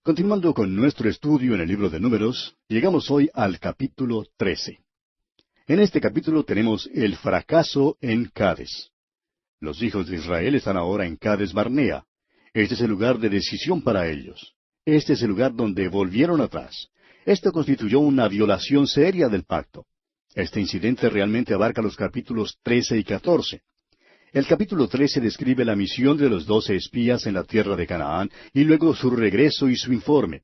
Continuando con nuestro estudio en el libro de Números, llegamos hoy al capítulo 13. En este capítulo tenemos el fracaso en Cades. Los hijos de Israel están ahora en Cades Barnea. Este es el lugar de decisión para ellos. Este es el lugar donde volvieron atrás. Esto constituyó una violación seria del pacto. Este incidente realmente abarca los capítulos 13 y 14. El capítulo 13 describe la misión de los 12 espías en la tierra de Canaán y luego su regreso y su informe.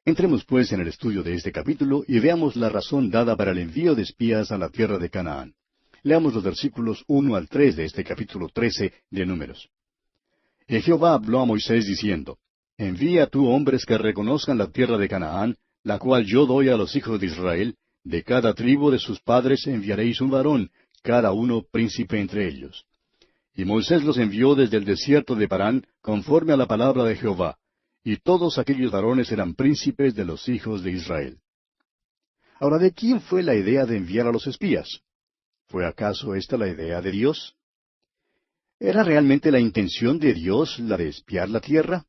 Entremos pues en el estudio de este capítulo y veamos la razón dada para el envío de espías a la tierra de Canaán. Leamos los versículos 1 al 3 de este capítulo 13 de Números. Y Jehová habló a Moisés diciendo, Envía tú hombres que reconozcan la tierra de Canaán, la cual yo doy a los hijos de Israel, de cada tribu de sus padres enviaréis un varón, cada uno príncipe entre ellos. Y Moisés los envió desde el desierto de Parán, conforme a la palabra de Jehová, y todos aquellos varones eran príncipes de los hijos de Israel. Ahora, ¿de quién fue la idea de enviar a los espías? ¿Fue acaso esta la idea de Dios? ¿Era realmente la intención de Dios la de espiar la tierra?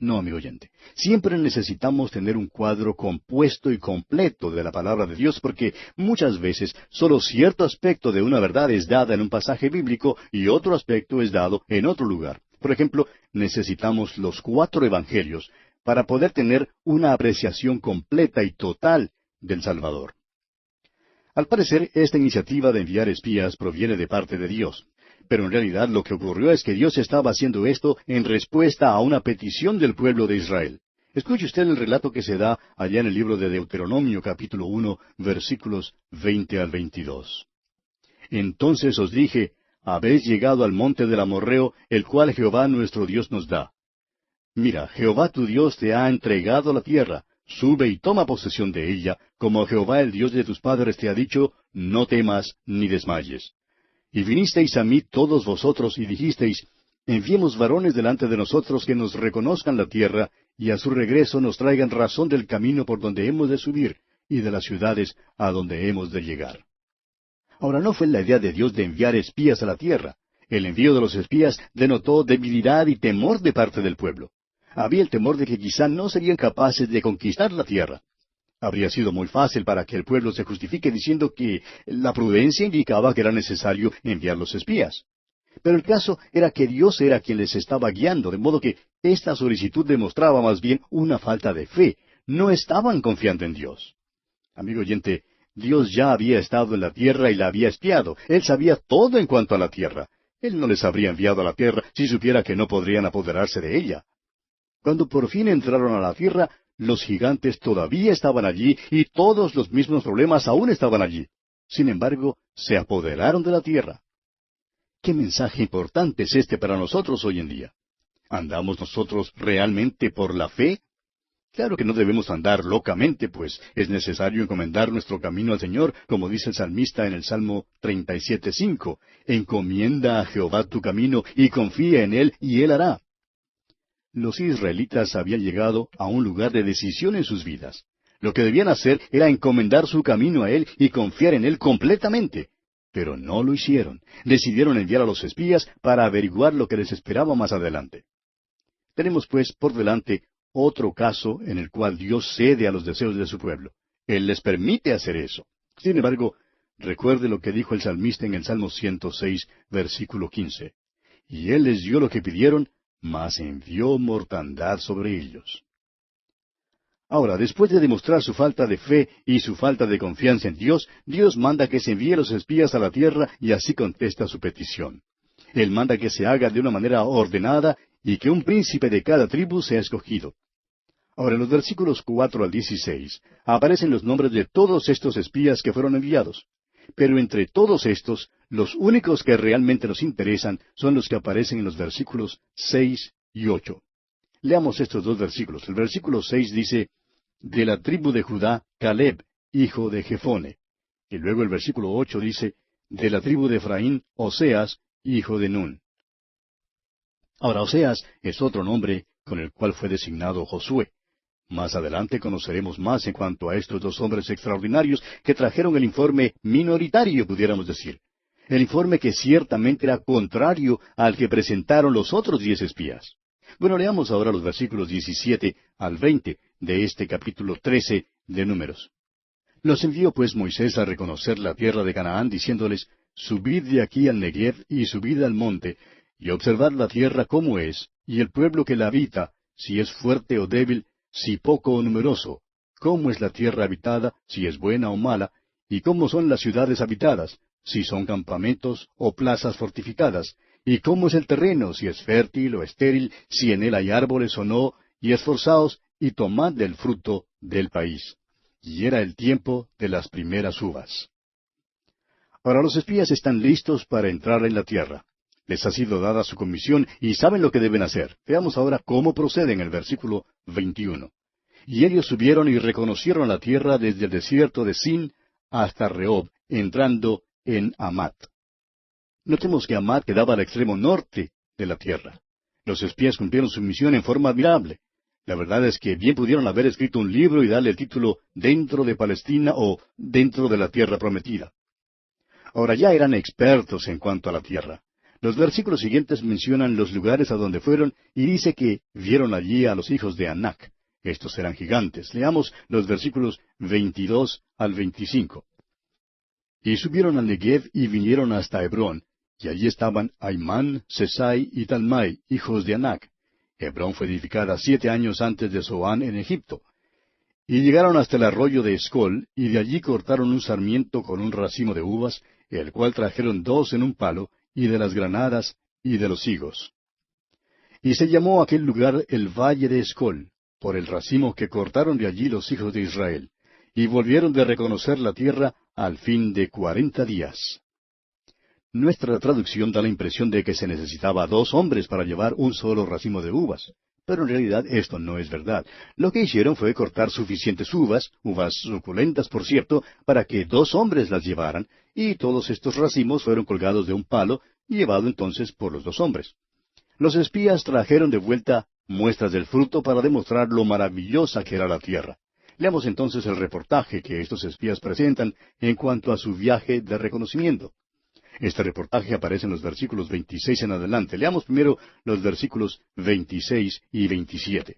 No, amigo oyente. Siempre necesitamos tener un cuadro compuesto y completo de la palabra de Dios porque muchas veces solo cierto aspecto de una verdad es dada en un pasaje bíblico y otro aspecto es dado en otro lugar. Por ejemplo, necesitamos los 4 evangelios para poder tener una apreciación completa y total del Salvador. Al parecer, esta iniciativa de enviar espías proviene de parte de Dios. Pero en realidad lo que ocurrió es que Dios estaba haciendo esto en respuesta a una petición del pueblo de Israel. Escuche usted el relato que se da allá en el libro de Deuteronomio capítulo 1, versículos 20 al 22. Entonces os dije, habéis llegado al monte del Amorreo, el cual Jehová nuestro Dios nos da. Mira, Jehová tu Dios te ha entregado la tierra, sube y toma posesión de ella, como Jehová el Dios de tus padres te ha dicho, no temas ni desmayes. Y vinisteis a mí todos vosotros y dijisteis, enviemos varones delante de nosotros que nos reconozcan la tierra, y a su regreso nos traigan razón del camino por donde hemos de subir, y de las ciudades a donde hemos de llegar. Ahora, no fue la idea de Dios de enviar espías a la tierra. El envío de los espías denotó debilidad y temor de parte del pueblo. Había el temor de que quizá no serían capaces de conquistar la tierra. Habría sido muy fácil para que el pueblo se justifique diciendo que la prudencia indicaba que era necesario enviar los espías. Pero el caso era que Dios era quien les estaba guiando, de modo que esta solicitud demostraba más bien una falta de fe. No estaban confiando en Dios. Amigo oyente, Dios ya había estado en la tierra y la había espiado. Él sabía todo en cuanto a la tierra. Él no les habría enviado a la tierra si supiera que no podrían apoderarse de ella. Cuando por fin entraron a la tierra, los gigantes todavía estaban allí y todos los mismos problemas aún estaban allí. Sin embargo, se apoderaron de la tierra. ¿Qué mensaje importante es este para nosotros hoy en día? ¿Andamos nosotros realmente por la fe? Claro que no debemos andar locamente, pues es necesario encomendar nuestro camino al Señor, como dice el salmista en el Salmo 37:5. Encomienda a Jehová tu camino y confía en Él y Él hará. Los israelitas habían llegado a un lugar de decisión en sus vidas. Lo que debían hacer era encomendar su camino a Él y confiar en Él completamente. Pero no lo hicieron. Decidieron enviar a los espías para averiguar lo que les esperaba más adelante. Tenemos pues por delante otro caso en el cual Dios cede a los deseos de su pueblo. Él les permite hacer eso. Sin embargo, recuerde lo que dijo el salmista en el Salmo 106, versículo 15. Y Él les dio lo que pidieron, mas envió mortandad sobre ellos. Ahora, después de demostrar su falta de fe y su falta de confianza en Dios, Dios manda que se envíe los espías a la tierra y así contesta su petición. Él manda que se haga de una manera ordenada y que un príncipe de cada tribu sea escogido. Ahora, en los versículos 4 al 16, aparecen los nombres de todos estos espías que fueron enviados. Pero entre todos estos, los únicos que realmente nos interesan son los que aparecen en los versículos 6 y 8. Leamos estos 2 versículos. El versículo 6 dice, de la tribu de Judá, Caleb, hijo de Jefone. Y luego el versículo 8 dice, de la tribu de Efraín, Oseas, hijo de Nun. Ahora, Oseas es otro nombre con el cual fue designado Josué. Más adelante conoceremos más en cuanto a estos 2 hombres extraordinarios que trajeron el informe minoritario, pudiéramos decir. El informe que ciertamente era contrario al que presentaron los otros 10 espías. Bueno, leamos ahora los versículos 17 al 20 de este capítulo 13 de Números. Los envió pues Moisés a reconocer la tierra de Canaán, diciéndoles, Subid de aquí al Negev y subid al monte, y observad la tierra cómo es, y el pueblo que la habita, si es fuerte o débil, si poco o numeroso, cómo es la tierra habitada, si es buena o mala, y cómo son las ciudades habitadas, si son campamentos o plazas fortificadas, y cómo es el terreno, si es fértil o estéril, si en él hay árboles o no, y esforzaos y tomad del fruto del país. Y era el tiempo de las primeras uvas. Ahora los espías están listos para entrar en la tierra. Les ha sido dada su comisión y saben lo que deben hacer. Veamos ahora cómo procede en el versículo 21. Y ellos subieron y reconocieron la tierra desde el desierto de Sin hasta Rehob, entrando en Amat. Notemos que Amat quedaba al extremo norte de la tierra. Los espías cumplieron su misión en forma admirable. La verdad es que bien pudieron haber escrito un libro y darle el título Dentro de Palestina o Dentro de la Tierra Prometida. Ahora ya eran expertos en cuanto a la tierra. Los versículos siguientes mencionan los lugares a donde fueron y dice que vieron allí a los hijos de Anac. Estos eran gigantes. Leamos los versículos 22 al 25. Y subieron al Negev y vinieron hasta Hebrón, y allí estaban Aimán, Sesai y Talmai, hijos de Anac. Hebrón fue edificada 7 años antes de Zoán en Egipto. Y llegaron hasta el arroyo de Escol, y de allí cortaron un sarmiento con un racimo de uvas, el cual trajeron 2 en un palo, y de las granadas, y de los higos. Y se llamó aquel lugar el Valle de Escol, por el racimo que cortaron de allí los hijos de Israel. Y volvieron de reconocer la tierra al fin de 40 días. Nuestra traducción da la impresión de que se necesitaba 2 hombres para llevar un solo racimo de uvas. Pero en realidad esto no es verdad. Lo que hicieron fue cortar suficientes uvas suculentas por cierto, para que 2 hombres las llevaran, y todos estos racimos fueron colgados de un palo y llevado entonces por los 2 hombres. Los espías trajeron de vuelta muestras del fruto para demostrar lo maravillosa que era la tierra. Leamos entonces el reportaje que estos espías presentan en cuanto a su viaje de reconocimiento. Este reportaje aparece en los versículos 26 en adelante. Leamos primero los versículos 26 y 27.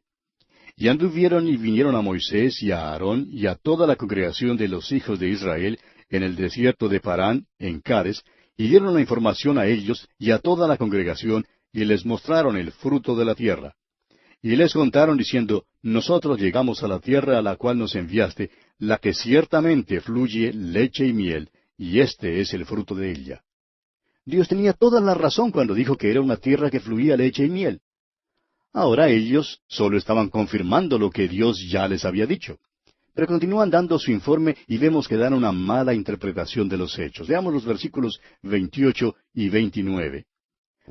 Y anduvieron y vinieron a Moisés y a Aarón y a toda la congregación de los hijos de Israel en el desierto de Parán, en Cades, y dieron la información a ellos y a toda la congregación, y les mostraron el fruto de la tierra. Y les contaron diciendo, Nosotros llegamos a la tierra a la cual nos enviaste, la que ciertamente fluye leche y miel, y este es el fruto de ella. Dios tenía toda la razón cuando dijo que era una tierra que fluía leche y miel. Ahora ellos solo estaban confirmando lo que Dios ya les había dicho. Pero continúan dando su informe y vemos que dan una mala interpretación de los hechos. Veamos los versículos 28 y 29.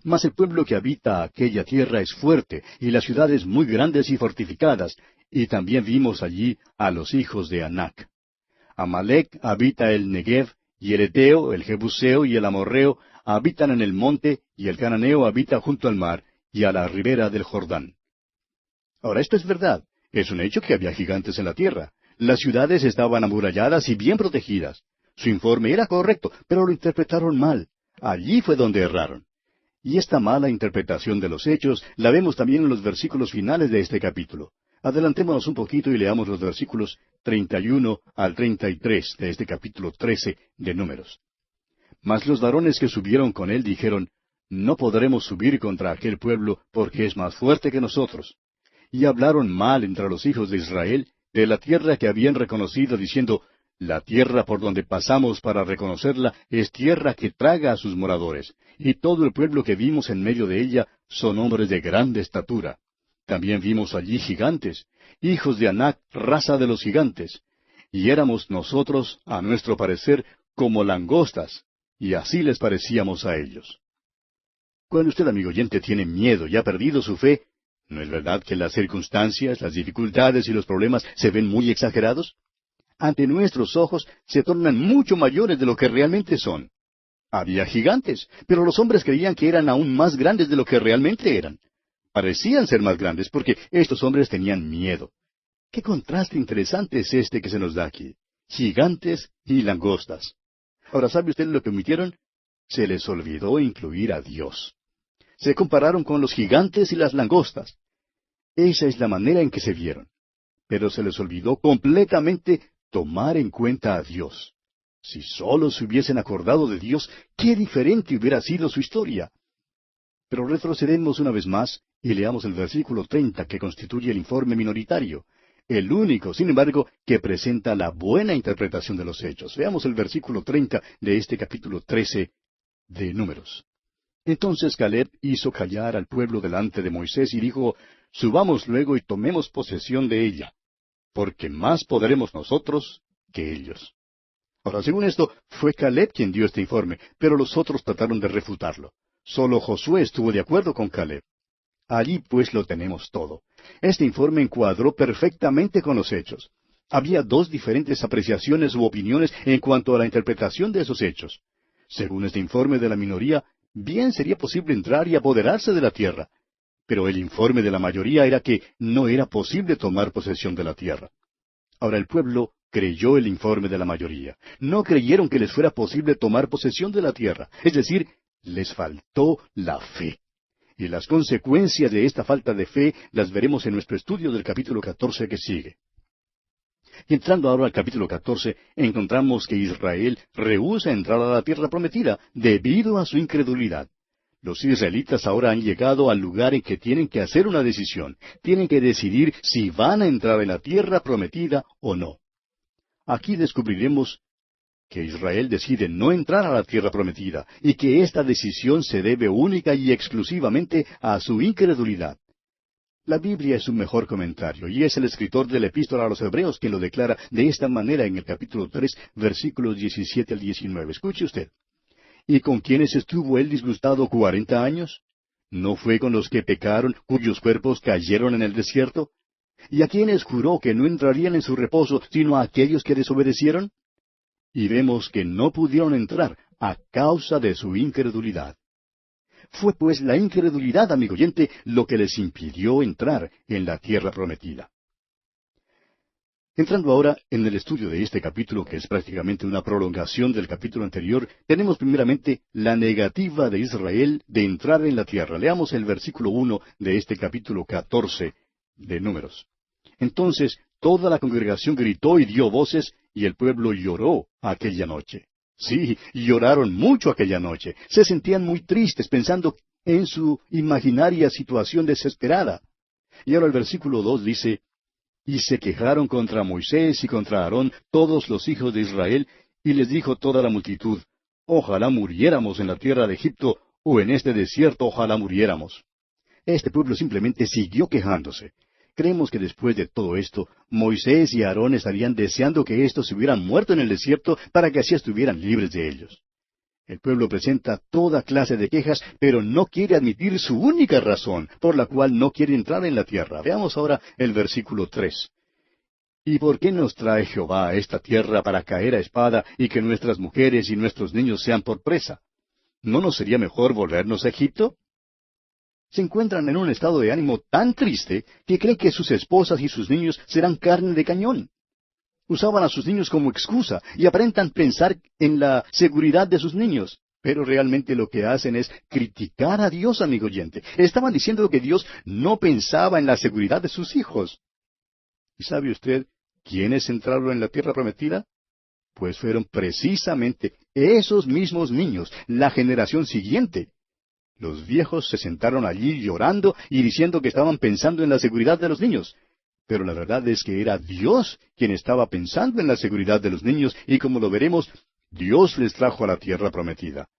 Mas el pueblo que habita aquella tierra es fuerte, y las ciudades muy grandes y fortificadas, y también vimos allí a los hijos de Anac. Amalec habita el Negev, y el Eteo, el Jebuseo y el Amorreo habitan en el monte, y el Cananeo habita junto al mar, y a la ribera del Jordán. Ahora, esto es verdad. Es un hecho que había gigantes en la tierra. Las ciudades estaban amuralladas y bien protegidas. Su informe era correcto, pero lo interpretaron mal. Allí fue donde erraron. Y esta mala interpretación de los hechos la vemos también en los versículos finales de este capítulo. Adelantémonos un poquito y leamos los versículos 31 al 33 de este capítulo 13 de Números. Mas los varones que subieron con él dijeron, No podremos subir contra aquel pueblo, porque es más fuerte que nosotros. Y hablaron mal entre los hijos de Israel de la tierra que habían reconocido, diciendo, La tierra por donde pasamos para reconocerla es tierra que traga a sus moradores, y todo el pueblo que vimos en medio de ella son hombres de grande estatura. También vimos allí gigantes, hijos de Anac, raza de los gigantes, y éramos nosotros, a nuestro parecer, como langostas, y así les parecíamos a ellos. Cuando usted, amigo oyente, tiene miedo y ha perdido su fe, ¿no es verdad que las circunstancias, las dificultades y los problemas se ven muy exagerados? Ante nuestros ojos se tornan mucho mayores de lo que realmente son. Había gigantes, pero los hombres creían que eran aún más grandes de lo que realmente eran. Parecían ser más grandes porque estos hombres tenían miedo. ¿Qué contraste interesante es este que se nos da aquí? Gigantes y langostas. Ahora, ¿sabe usted lo que omitieron? Se les olvidó incluir a Dios. Se compararon con los gigantes y las langostas. Esa es la manera en que se vieron. Pero se les olvidó completamente tomar en cuenta a Dios. Si sólo se hubiesen acordado de Dios, qué diferente hubiera sido su historia. Pero retrocedemos una vez más y leamos el versículo 30 que constituye el informe minoritario, el único, sin embargo, que presenta la buena interpretación de los hechos. Veamos el versículo 30 de este capítulo 13 de Números. Entonces Caleb hizo callar al pueblo delante de Moisés y dijo, subamos luego y tomemos posesión de ella, porque más podremos nosotros que ellos. Ahora, según esto, fue Caleb quien dio este informe, pero los otros trataron de refutarlo. Solo Josué estuvo de acuerdo con Caleb. Allí pues lo tenemos todo. Este informe encuadró perfectamente con los hechos. Había dos diferentes apreciaciones u opiniones en cuanto a la interpretación de esos hechos. Según este informe de la minoría, bien sería posible entrar y apoderarse de la tierra. Pero el informe de la mayoría era que no era posible tomar posesión de la tierra. Ahora el pueblo creyó el informe de la mayoría. No creyeron que les fuera posible tomar posesión de la tierra. Es decir, les faltó la fe. Y las consecuencias de esta falta de fe las veremos en nuestro estudio del capítulo 14 que sigue. Y entrando ahora al capítulo 14, encontramos que Israel rehúsa entrar a la tierra prometida debido a su incredulidad. Los israelitas ahora han llegado al lugar en que tienen que hacer una decisión. Tienen que decidir si van a entrar en la tierra prometida o no. Aquí descubriremos que Israel decide no entrar a la tierra prometida y que esta decisión se debe única y exclusivamente a su incredulidad. La Biblia es un mejor comentario y es el escritor de la epístola a los Hebreos quien lo declara de esta manera en el capítulo 3, versículos 17 al 19. Escuche usted. ¿Y con quiénes estuvo él disgustado 40 años? ¿No fue con los que pecaron, cuyos cuerpos cayeron en el desierto? ¿Y a quiénes juró que no entrarían en su reposo, sino a aquellos que desobedecieron? Y vemos que no pudieron entrar a causa de su incredulidad. Fue pues la incredulidad, amigo oyente, lo que les impidió entrar en la tierra prometida. Entrando ahora en el estudio de este capítulo, que es prácticamente una prolongación del capítulo anterior, tenemos primeramente la negativa de Israel de entrar en la tierra. Leamos el versículo 1 de este capítulo 14 de Números. Entonces toda la congregación gritó y dio voces, y el pueblo lloró aquella noche. Sí, lloraron mucho aquella noche. Se sentían muy tristes pensando en su imaginaria situación desesperada. Y ahora el versículo 2 dice, y se quejaron contra Moisés y contra Aarón todos los hijos de Israel, y les dijo toda la multitud, ojalá muriéramos en la tierra de Egipto, o en este desierto ojalá muriéramos. Este pueblo simplemente siguió quejándose. Creemos que después de todo esto, Moisés y Aarón estarían deseando que éstos se hubieran muerto en el desierto para que así estuvieran libres de ellos. El pueblo presenta toda clase de quejas, pero no quiere admitir su única razón por la cual no quiere entrar en la tierra. Veamos ahora el versículo 3. ¿Y por qué nos trae Jehová a esta tierra para caer a espada y que nuestras mujeres y nuestros niños sean por presa? ¿No nos sería mejor volvernos a Egipto? Se encuentran en un estado de ánimo tan triste que creen que sus esposas y sus niños serán carne de cañón. Usaban a sus niños como excusa y aparentan pensar en la seguridad de sus niños. Pero realmente lo que hacen es criticar a Dios, amigo oyente. Estaban diciendo que Dios no pensaba en la seguridad de sus hijos. ¿Y sabe usted quiénes entraron en la tierra prometida? Pues fueron precisamente esos mismos niños, la generación siguiente. Los viejos se sentaron allí llorando y diciendo que estaban pensando en la seguridad de los niños. Pero la verdad es que era Dios quien estaba pensando en la seguridad de los niños y como lo veremos, Dios les trajo a la tierra prometida.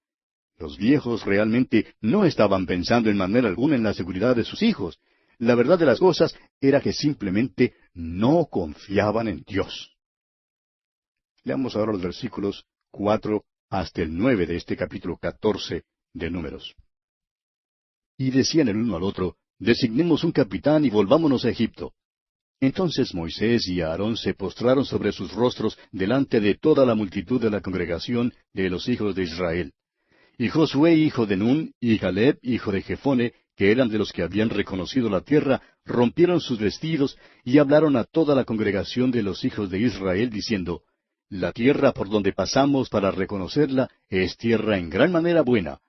Los viejos realmente no estaban pensando en manera alguna en la seguridad de sus hijos. La verdad de las cosas era que simplemente no confiaban en Dios. Leamos ahora los versículos 4 hasta el 9 de este capítulo 14 de Números. Y decían el uno al otro, designemos un capitán y volvámonos a Egipto. Entonces Moisés y Aarón se postraron sobre sus rostros delante de toda la multitud de la congregación de los hijos de Israel. Y Josué hijo de Nun, y Caleb hijo de Jefone, que eran de los que habían reconocido la tierra, rompieron sus vestidos y hablaron a toda la congregación de los hijos de Israel, diciendo, la tierra por donde pasamos para reconocerla es tierra en gran manera buena.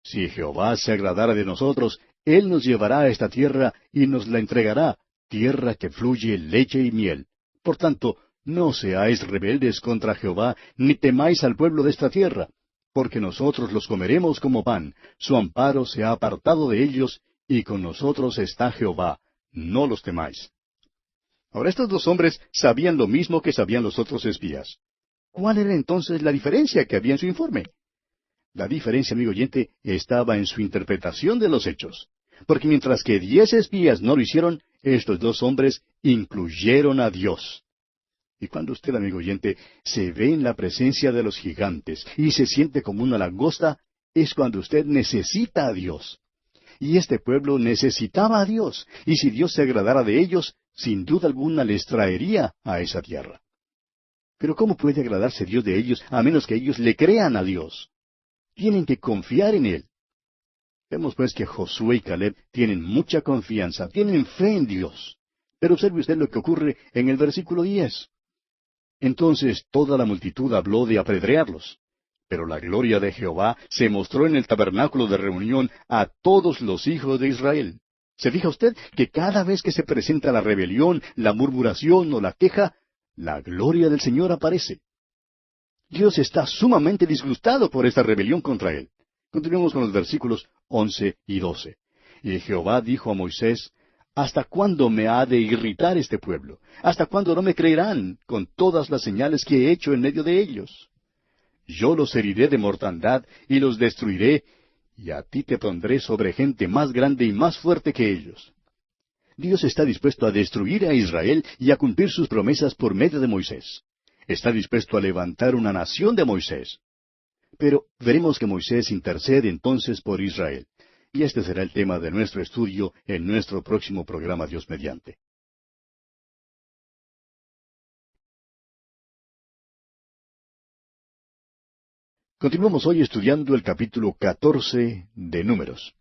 Si Jehová se agradara de nosotros, Él nos llevará a esta tierra y nos la entregará, tierra que fluye leche y miel. Por tanto, no seáis rebeldes contra Jehová, ni temáis al pueblo de esta tierra, porque nosotros los comeremos como pan, su amparo se ha apartado de ellos, y con nosotros está Jehová, no los temáis. Ahora estos dos hombres sabían lo mismo que sabían los otros espías. ¿Cuál era entonces la diferencia que había en su informe? La diferencia, amigo oyente, estaba en su interpretación de los hechos. Porque mientras que 10 espías no lo hicieron, estos dos hombres incluyeron a Dios. Y cuando usted, amigo oyente, se ve en la presencia de los gigantes y se siente como una langosta, es cuando usted necesita a Dios. Y este pueblo necesitaba a Dios, y si Dios se agradara de ellos, sin duda alguna les traería a esa tierra. Pero ¿cómo puede agradarse Dios de ellos a menos que ellos le crean a Dios? Tienen que confiar en Él. Vemos pues que Josué y Caleb tienen mucha confianza, tienen fe en Dios. Pero observe usted lo que ocurre en el versículo 10. Entonces toda la multitud habló de apedrearlos. Pero la gloria de Jehová se mostró en el tabernáculo de reunión a todos los hijos de Israel. ¿Se fija usted que cada vez que se presenta la rebelión, la murmuración o la queja, la gloria del Señor aparece? Dios está sumamente disgustado por esta rebelión contra Él. Continuemos con los versículos 11 y 12. Y Jehová dijo a Moisés, ¿hasta cuándo me ha de irritar este pueblo? ¿Hasta cuándo no me creerán con todas las señales que he hecho en medio de ellos? Yo los heriré de mortandad y los destruiré, y a ti te pondré sobre gente más grande y más fuerte que ellos. Dios está dispuesto a destruir a Israel y a cumplir sus promesas por medio de Moisés. Está dispuesto a levantar una nación de Moisés. Pero veremos que Moisés intercede entonces por Israel. Y este será el tema de nuestro estudio en nuestro próximo programa, Dios mediante. Continuamos hoy estudiando el capítulo 14 de Números.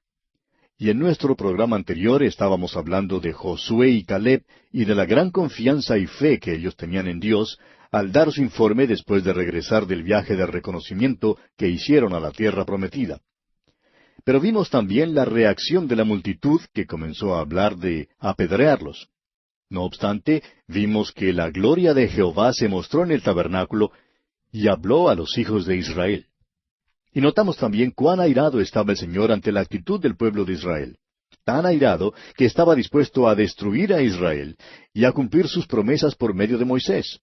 Y en nuestro programa anterior estábamos hablando de Josué y Caleb y de la gran confianza y fe que ellos tenían en Dios al dar su informe después de regresar del viaje de reconocimiento que hicieron a la tierra prometida. Pero vimos también la reacción de la multitud que comenzó a hablar de apedrearlos. No obstante, vimos que la gloria de Jehová se mostró en el tabernáculo y habló a los hijos de Israel. Y notamos también cuán airado estaba el Señor ante la actitud del pueblo de Israel. Tan airado que estaba dispuesto a destruir a Israel y a cumplir sus promesas por medio de Moisés.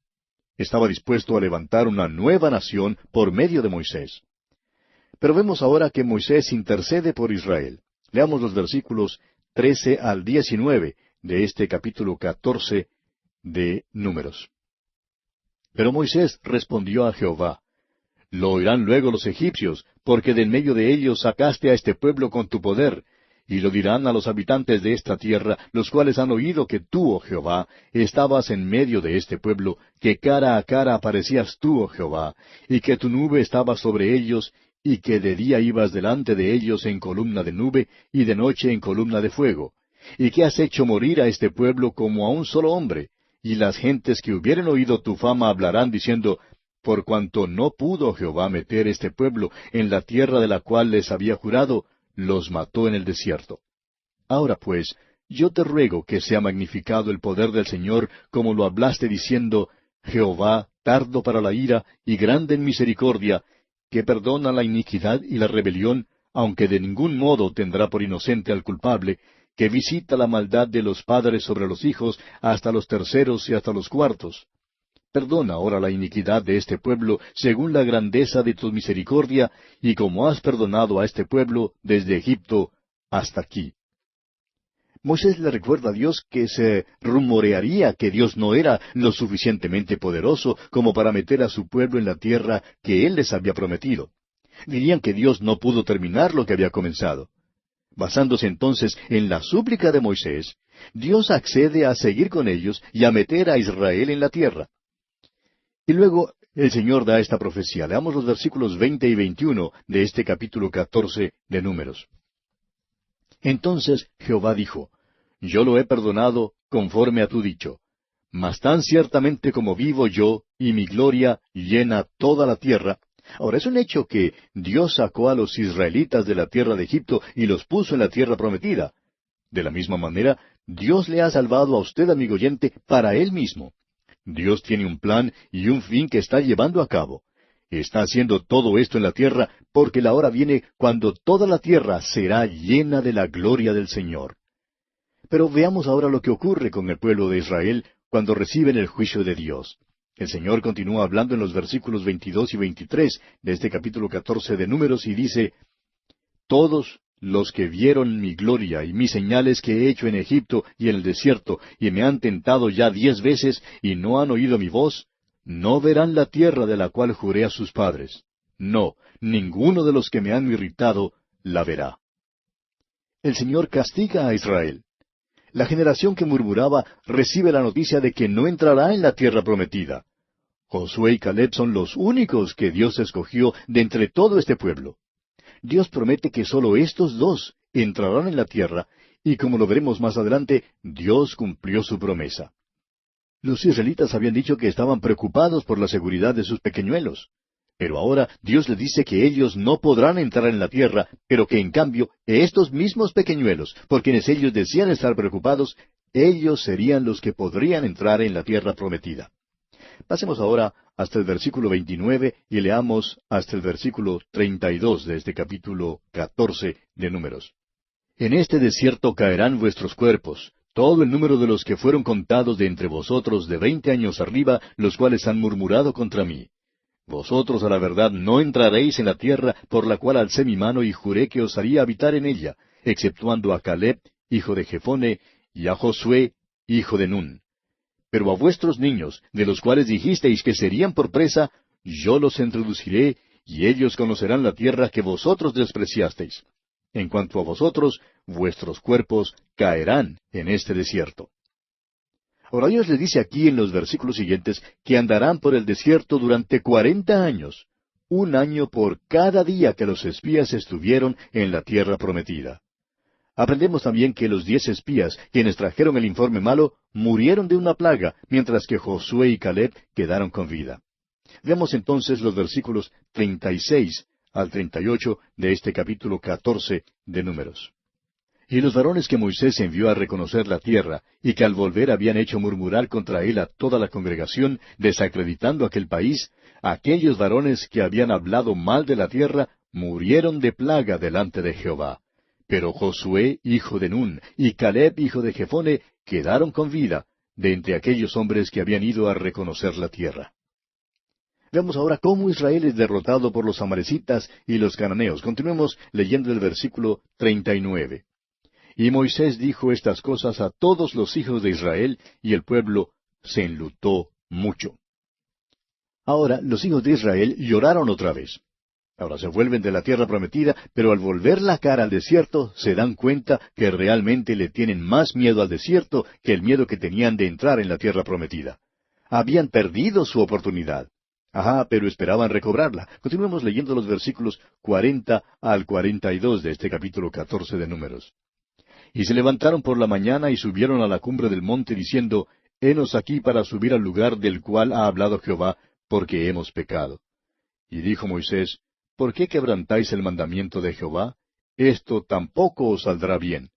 Estaba dispuesto a levantar una nueva nación por medio de Moisés. Pero vemos ahora que Moisés intercede por Israel. Leamos los versículos 13 al 19 de este capítulo 14 de Números. Pero Moisés respondió a Jehová, lo oirán luego los egipcios, porque de en medio de ellos sacaste a este pueblo con tu poder, y lo dirán a los habitantes de esta tierra, los cuales han oído que tú, oh Jehová, estabas en medio de este pueblo, que cara a cara aparecías tú, oh Jehová, y que tu nube estaba sobre ellos, y que de día ibas delante de ellos en columna de nube, y de noche en columna de fuego, y que has hecho morir a este pueblo como a un solo hombre, y las gentes que hubieren oído tu fama hablarán diciendo, por cuanto no pudo Jehová meter este pueblo en la tierra de la cual les había jurado, los mató en el desierto. Ahora pues, yo te ruego que sea magnificado el poder del Señor, como lo hablaste diciendo, Jehová, tardo para la ira y grande en misericordia, que perdona la iniquidad y la rebelión, aunque de ningún modo tendrá por inocente al culpable, que visita la maldad de los padres sobre los hijos hasta los terceros y hasta los cuartos. Perdona ahora la iniquidad de este pueblo según la grandeza de tu misericordia, y como has perdonado a este pueblo desde Egipto hasta aquí. Moisés le recuerda a Dios que se rumorearía que Dios no era lo suficientemente poderoso como para meter a su pueblo en la tierra que Él les había prometido. Dirían que Dios no pudo terminar lo que había comenzado. Basándose entonces en la súplica de Moisés, Dios accede a seguir con ellos y a meter a Israel en la tierra. Y luego el Señor da esta profecía. Leamos los versículos 20 y 21 de este capítulo 14 de Números. Entonces Jehová dijo, yo lo he perdonado conforme a tu dicho, mas tan ciertamente como vivo yo, y mi gloria llena toda la tierra, Ahora, es un hecho que Dios sacó a los israelitas de la tierra de Egipto y los puso en la tierra prometida. De la misma manera, Dios le ha salvado a usted, amigo oyente, para Él mismo. Dios tiene un plan y un fin que está llevando a cabo. Está haciendo todo esto en la tierra porque la hora viene cuando toda la tierra será llena de la gloria del Señor. Pero veamos ahora lo que ocurre con el pueblo de Israel cuando reciben el juicio de Dios. El Señor continúa hablando en los versículos 22 y 23 de este capítulo 14 de Números y dice, Todos los que vieron mi gloria y mis señales que he hecho en Egipto y en el desierto, y me han tentado ya 10 veces y no han oído mi voz, no verán la tierra de la cual juré a sus padres. No, ninguno de los que me han irritado la verá. El Señor castiga a Israel. La generación que murmuraba recibe la noticia de que no entrará en la tierra prometida. Josué y Caleb son los únicos que Dios escogió de entre todo este pueblo. Dios promete que sólo estos dos entrarán en la tierra, y como lo veremos más adelante, Dios cumplió su promesa. Los israelitas habían dicho que estaban preocupados por la seguridad de sus pequeñuelos. Pero ahora Dios les dice que ellos no podrán entrar en la tierra, pero que en cambio estos mismos pequeñuelos, por quienes ellos decían estar preocupados, ellos serían los que podrían entrar en la tierra prometida. Pasemos ahora hasta el versículo 29 y leamos hasta el versículo 32 de este capítulo 14 de Números. En este desierto caerán vuestros cuerpos, todo el número de los que fueron contados de entre vosotros de 20 años arriba, los cuales han murmurado contra mí. Vosotros a la verdad no entraréis en la tierra por la cual alcé mi mano y juré que os haría habitar en ella, exceptuando a Caleb, hijo de Jefone, y a Josué, hijo de Nun. Pero a vuestros niños, de los cuales dijisteis que serían por presa, yo los introduciré, y ellos conocerán la tierra que vosotros despreciasteis. En cuanto a vosotros, vuestros cuerpos caerán en este desierto. Ahora Dios les dice aquí en los versículos siguientes que andarán por el desierto durante 40 años, 1 año por cada día que los espías estuvieron en la tierra prometida. Aprendemos también que los 10 espías, quienes trajeron el informe malo, murieron de una plaga, mientras que Josué y Caleb quedaron con vida. Veamos entonces los versículos 36 al 38 de este capítulo 14 de Números. Y los varones que Moisés envió a reconocer la tierra, y que al volver habían hecho murmurar contra él a toda la congregación, desacreditando aquel país, aquellos varones que habían hablado mal de la tierra, murieron de plaga delante de Jehová. Pero Josué, hijo de Nun, y Caleb, hijo de Jefone, quedaron con vida, de entre aquellos hombres que habían ido a reconocer la tierra. Veamos ahora cómo Israel es derrotado por los amalecitas y los cananeos. Continuemos leyendo el versículo 39. Y Moisés dijo estas cosas a todos los hijos de Israel, y el pueblo se enlutó mucho. Ahora los hijos de Israel lloraron otra vez. Ahora se vuelven de la tierra prometida, pero al volver la cara al desierto, se dan cuenta que realmente le tienen más miedo al desierto que el miedo que tenían de entrar en la tierra prometida. Habían perdido su oportunidad. Pero esperaban recobrarla. Continuemos leyendo los versículos 40 al 42 de este capítulo 14 de Números. Y se levantaron por la mañana y subieron a la cumbre del monte, diciendo, Henos aquí para subir al lugar del cual ha hablado Jehová, porque hemos pecado. Y dijo Moisés, ¿por qué quebrantáis el mandamiento de Jehová? Esto tampoco os saldrá bien.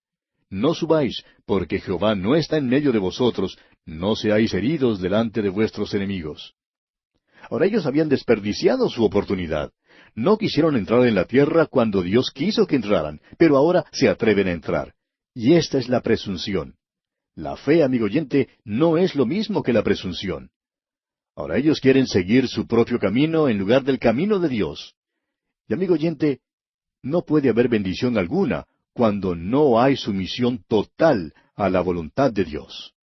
No subáis, porque Jehová no está en medio de vosotros, no seáis heridos delante de vuestros enemigos. Ahora ellos habían desperdiciado su oportunidad. No quisieron entrar en la tierra cuando Dios quiso que entraran, pero ahora se atreven a entrar. Y esta es la presunción. La fe, amigo oyente, no es lo mismo que la presunción. Ahora ellos quieren seguir su propio camino en lugar del camino de Dios. Y amigo oyente, no puede haber bendición alguna cuando no hay sumisión total a la voluntad de Dios.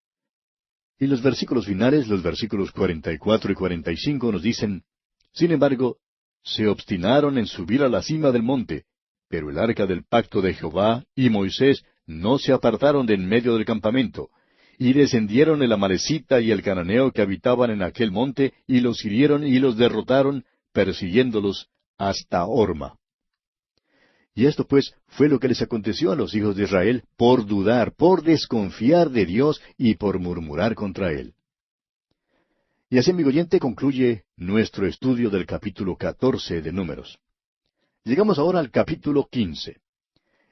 Y los versículos finales, los versículos 44 y 45 nos dicen, Sin embargo, se obstinaron en subir a la cima del monte, pero el arca del pacto de Jehová y Moisés no se apartaron de en medio del campamento, y descendieron el amalecita y el cananeo que habitaban en aquel monte, y los hirieron y los derrotaron, persiguiéndolos hasta Horma. Y esto pues fue lo que les aconteció a los hijos de Israel por dudar, por desconfiar de Dios y por murmurar contra Él. Y así, amigo oyente, concluye nuestro estudio del capítulo 14 de Números. Llegamos ahora al capítulo 15.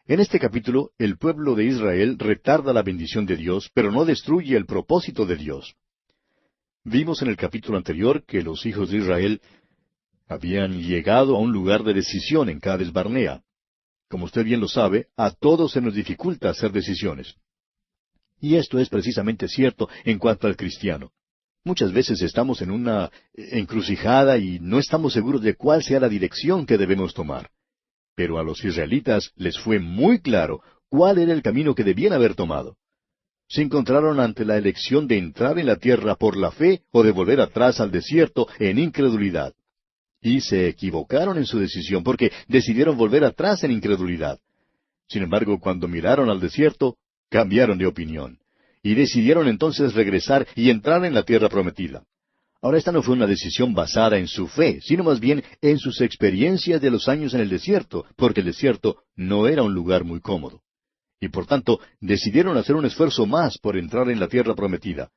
En este capítulo, el pueblo de Israel retarda la bendición de Dios, pero no destruye el propósito de Dios. Vimos en el capítulo anterior que los hijos de Israel habían llegado a un lugar de decisión en Cades Barnea. Como usted bien lo sabe, a todos se nos dificulta hacer decisiones. Y esto es precisamente cierto en cuanto al cristiano. Muchas veces estamos en una encrucijada y no estamos seguros de cuál sea la dirección que debemos tomar. Pero a los israelitas les fue muy claro cuál era el camino que debían haber tomado. Se encontraron ante la elección de entrar en la tierra por la fe o de volver atrás al desierto en incredulidad. Y se equivocaron en su decisión porque decidieron volver atrás en incredulidad. Sin embargo, cuando miraron al desierto, cambiaron de opinión. Y decidieron entonces regresar y entrar en la tierra prometida. Ahora, esta no fue una decisión basada en su fe, sino más bien en sus experiencias de los años en el desierto, porque el desierto no era un lugar muy cómodo. Y por tanto, decidieron hacer un esfuerzo más por entrar en la tierra prometida.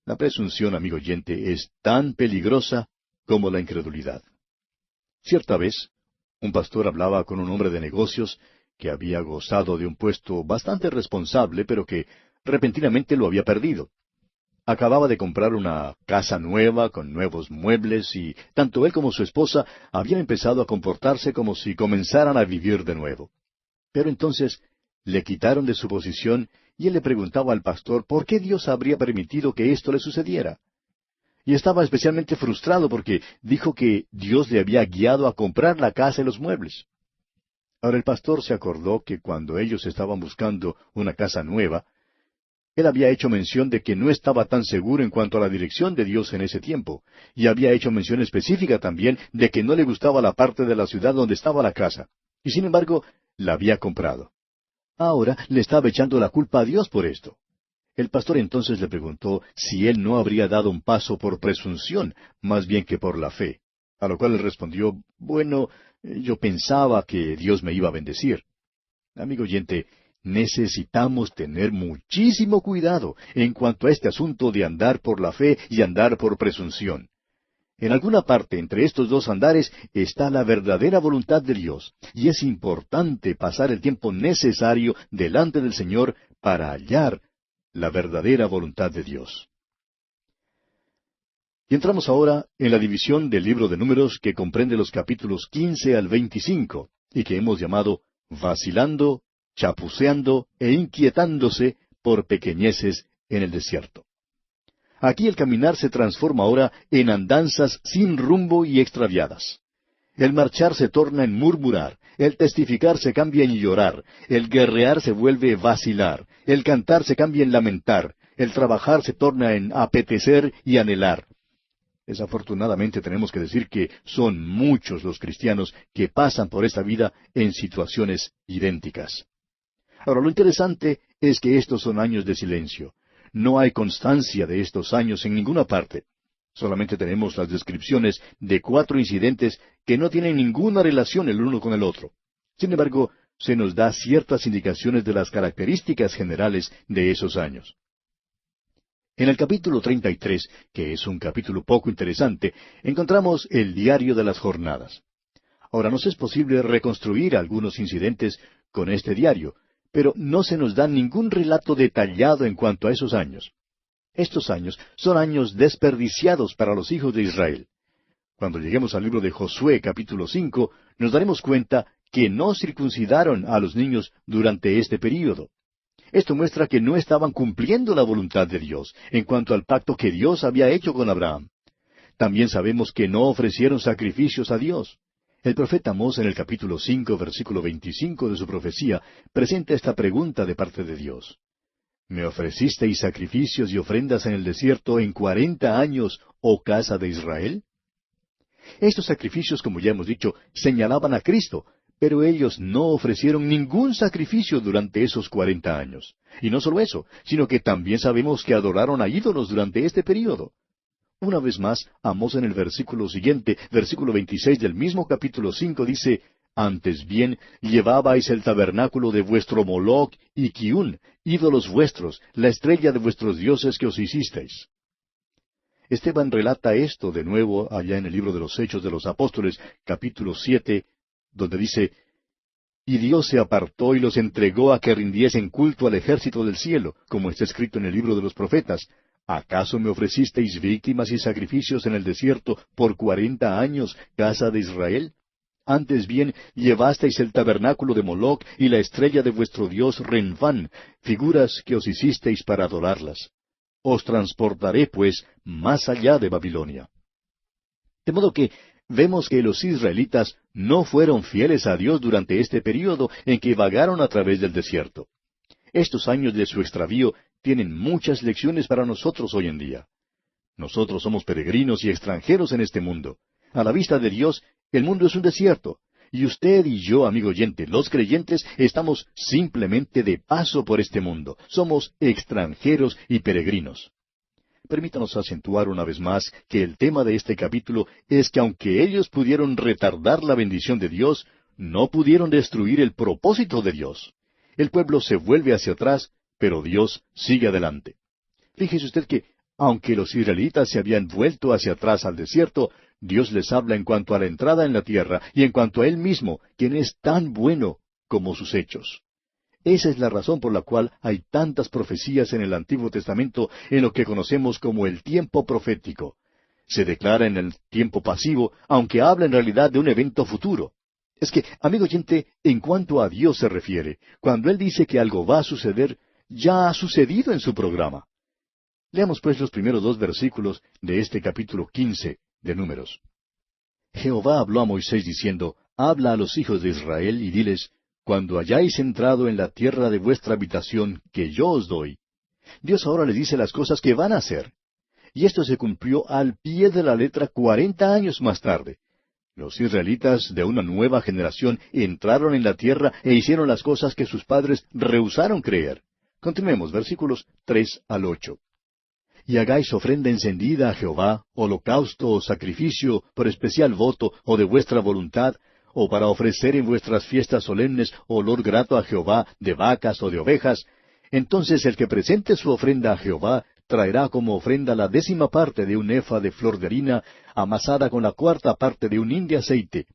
La presunción, amigo oyente, es tan peligrosa como la incredulidad. Cierta vez, un pastor hablaba con un hombre de negocios que había gozado de un puesto bastante responsable, pero que repentinamente lo había perdido. Acababa de comprar una casa nueva con nuevos muebles y tanto él como su esposa habían empezado a comportarse como si comenzaran a vivir de nuevo. Pero entonces le quitaron de su posición y él le preguntaba al pastor por qué Dios habría permitido que esto le sucediera. Y estaba especialmente frustrado porque dijo que Dios le había guiado a comprar la casa y los muebles. Ahora el pastor se acordó que cuando ellos estaban buscando una casa nueva, él había hecho mención de que no estaba tan seguro en cuanto a la dirección de Dios en ese tiempo, y había hecho mención específica también de que no le gustaba la parte de la ciudad donde estaba la casa, y sin embargo la había comprado. Ahora le estaba echando la culpa a Dios por esto. El pastor entonces le preguntó si él no habría dado un paso por presunción, más bien que por la fe. A lo cual él respondió, bueno, yo pensaba que Dios me iba a bendecir. Amigo oyente, necesitamos tener muchísimo cuidado en cuanto a este asunto de andar por la fe y andar por presunción. En alguna parte entre estos dos andares está la verdadera voluntad de Dios, y es importante pasar el tiempo necesario delante del Señor para hallar la verdadera voluntad de Dios. Y entramos ahora en la división del libro de Números que comprende los capítulos 15 al 25, y que hemos llamado Vacilando, Chapuceando e Inquietándose por pequeñeces en el desierto. Aquí el caminar se transforma ahora en andanzas sin rumbo y extraviadas. El marchar se torna en murmurar, el testificar se cambia en llorar, el guerrear se vuelve vacilar, el cantar se cambia en lamentar, el trabajar se torna en apetecer y anhelar. Desafortunadamente tenemos que decir que son muchos los cristianos que pasan por esta vida en situaciones idénticas. Ahora, lo interesante es que estos son años de silencio. No hay constancia de estos años en ninguna parte. Solamente tenemos las descripciones de 4 incidentes que no tienen ninguna relación el uno con el otro. Sin embargo, se nos da ciertas indicaciones de las características generales de esos años. En el capítulo 33, que es un capítulo poco interesante, encontramos el diario de las jornadas. Ahora, nos es posible reconstruir algunos incidentes con este diario, pero no se nos da ningún relato detallado en cuanto a esos años. Estos años son años desperdiciados para los hijos de Israel. Cuando lleguemos al libro de Josué, capítulo 5, nos daremos cuenta que no circuncidaron a los niños durante este período. Esto muestra que no estaban cumpliendo la voluntad de Dios en cuanto al pacto que Dios había hecho con Abraham. También sabemos que no ofrecieron sacrificios a Dios. El profeta Amós en el capítulo 5, versículo 25 de su profecía, presenta esta pregunta de parte de Dios. ¿Me ofrecisteis sacrificios y ofrendas en el desierto en 40 años, oh casa de Israel? Estos sacrificios, como ya hemos dicho, señalaban a Cristo, pero ellos no ofrecieron ningún sacrificio durante esos 40 años. Y no solo eso, sino que también sabemos que adoraron a ídolos durante este período. Una vez más, Amós en el versículo siguiente, versículo 26 del mismo capítulo 5, dice, «Antes bien, llevabais el tabernáculo de vuestro Moloc y Kiún, ídolos vuestros, la estrella de vuestros dioses que os hicisteis». Esteban relata esto de nuevo allá en el libro de los Hechos de los Apóstoles, capítulo 7, donde dice, y Dios se apartó y los entregó a que rindiesen culto al ejército del cielo, como está escrito en el libro de los profetas. ¿Acaso me ofrecisteis víctimas y sacrificios en el desierto por 40 años, casa de Israel? Antes bien, llevasteis el tabernáculo de Moloc y la estrella de vuestro dios Renfán, figuras que os hicisteis para adorarlas. Os transportaré, pues, más allá de Babilonia. De modo que vemos que los israelitas no fueron fieles a Dios durante este período en que vagaron a través del desierto. Estos años de su extravío tienen muchas lecciones para nosotros hoy en día. Nosotros somos peregrinos y extranjeros en este mundo. A la vista de Dios, el mundo es un desierto. Y usted y yo, amigo oyente, los creyentes, estamos simplemente de paso por este mundo. Somos extranjeros y peregrinos. Permítanos acentuar una vez más que el tema de este capítulo es que aunque ellos pudieron retardar la bendición de Dios, no pudieron destruir el propósito de Dios. El pueblo se vuelve hacia atrás, pero Dios sigue adelante. Fíjese usted que, aunque los israelitas se habían vuelto hacia atrás al desierto, Dios les habla en cuanto a la entrada en la tierra y en cuanto a Él mismo, quien es tan bueno como sus hechos. Esa es la razón por la cual hay tantas profecías en el Antiguo Testamento en lo que conocemos como el tiempo profético. Se declara en el tiempo pasivo, aunque habla en realidad de un evento futuro. Es que, amigo oyente, en cuanto a Dios se refiere, cuando Él dice que algo va a suceder, ya ha sucedido en su programa. Leamos pues los primeros 2 versículos de este capítulo 15 de Números. Jehová habló a Moisés diciendo, habla a los hijos de Israel y diles, cuando hayáis entrado en la tierra de vuestra habitación que yo os doy. Dios ahora les dice las cosas que van a hacer. Y esto se cumplió al pie de la letra 40 años más tarde. Los israelitas de una nueva generación entraron en la tierra e hicieron las cosas que sus padres rehusaron creer. Continuemos, versículos 3 al 8. Y hagáis ofrenda encendida a Jehová, holocausto o sacrificio por especial voto o de vuestra voluntad, o para ofrecer en vuestras fiestas solemnes olor grato a Jehová de vacas o de ovejas, entonces el que presente su ofrenda a Jehová traerá como ofrenda la 10ª parte de un efa de flor de harina, amasada con la 4ª parte de un hin de aceite.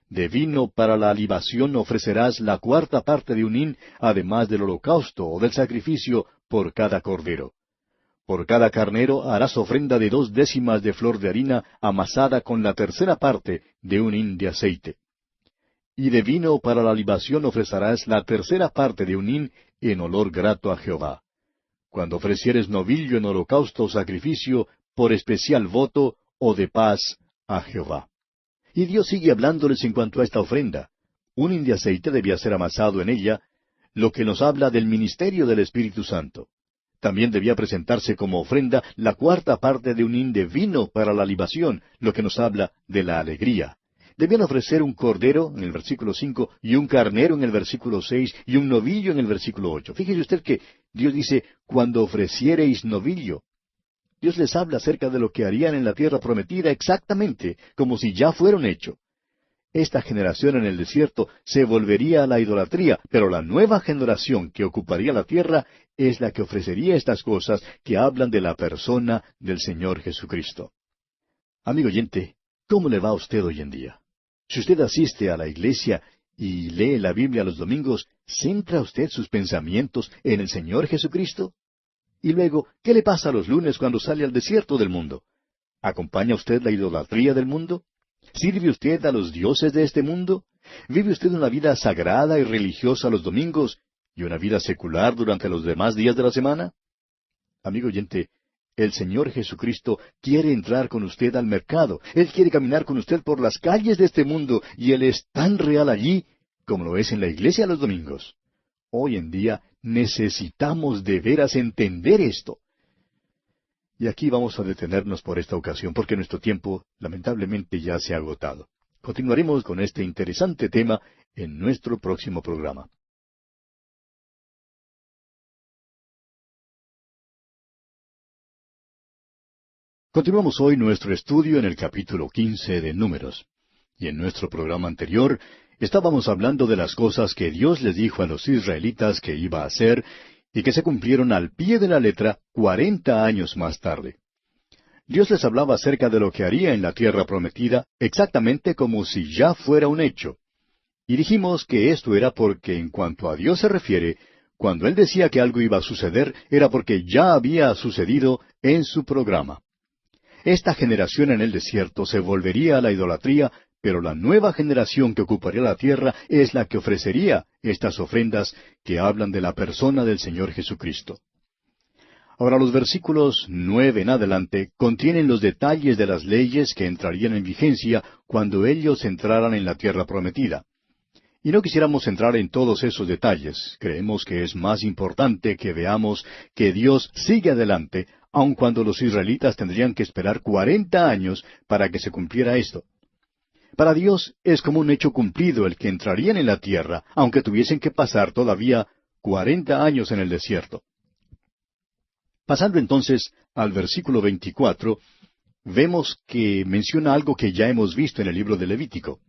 De vino para la libación ofrecerás la 4ª parte de un hin, además del holocausto o del sacrificio por cada cordero. Por cada carnero harás ofrenda de 2 de flor de harina, amasada con la 3ª parte de un hin de aceite. Y de vino para la libación ofrecerás la 3ª parte de un hin en olor grato a Jehová. Cuando ofrecieres novillo en holocausto o sacrificio, por especial voto o de paz a Jehová. Y Dios sigue hablándoles en cuanto a esta ofrenda. Un hin de aceite debía ser amasado en ella, lo que nos habla del ministerio del Espíritu Santo. También debía presentarse como ofrenda la 4ª parte de un hin de vino para la libación, lo que nos habla de la alegría. Debían ofrecer un cordero en el versículo 5, y un carnero en el versículo 6, y un novillo en el versículo 8. Fíjese usted que Dios dice, cuando ofreciereis novillo. Dios les habla acerca de lo que harían en la tierra prometida exactamente, como si ya fueron hecho. Esta generación en el desierto se volvería a la idolatría, pero la nueva generación que ocuparía la tierra es la que ofrecería estas cosas que hablan de la persona del Señor Jesucristo. Amigo oyente, ¿cómo le va a usted hoy en día? Si usted asiste a la iglesia y lee la Biblia los domingos, ¿centra usted sus pensamientos en el Señor Jesucristo? Y luego, ¿qué le pasa los lunes cuando sale al desierto del mundo? ¿Acompaña usted la idolatría del mundo? ¿Sirve usted a los dioses de este mundo? ¿Vive usted una vida sagrada y religiosa los domingos y una vida secular durante los demás días de la semana? Amigo oyente, el Señor Jesucristo quiere entrar con usted al mercado. Él quiere caminar con usted por las calles de este mundo, y Él es tan real allí como lo es en la iglesia los domingos. Hoy en día necesitamos de veras entender esto. Y aquí vamos a detenernos por esta ocasión, porque nuestro tiempo lamentablemente ya se ha agotado. Continuaremos con este interesante tema en nuestro próximo programa. Continuamos hoy nuestro estudio en el capítulo 15 de Números. Y en nuestro programa anterior estábamos hablando de las cosas que Dios les dijo a los israelitas que iba a hacer y que se cumplieron al pie de la letra 40 años más tarde. Dios les hablaba acerca de lo que haría en la tierra prometida, exactamente como si ya fuera un hecho. Y dijimos que esto era porque en cuanto a Dios se refiere, cuando Él decía que algo iba a suceder, era porque ya había sucedido en su programa. Esta generación en el desierto se volvería a la idolatría, pero la nueva generación que ocuparía la tierra es la que ofrecería estas ofrendas que hablan de la persona del Señor Jesucristo. Ahora los versículos 9 en adelante contienen los detalles de las leyes que entrarían en vigencia cuando ellos entraran en la tierra prometida. Y no quisiéramos entrar en todos esos detalles. Creemos que es más importante que veamos que Dios sigue adelante, aun cuando los israelitas tendrían que esperar 40 años para que se cumpliera esto. Para Dios es como un hecho cumplido el que entrarían en la tierra, aunque tuviesen que pasar todavía 40 años en el desierto. Pasando entonces al versículo 24, vemos que menciona algo que ya hemos visto en el libro de Levítico.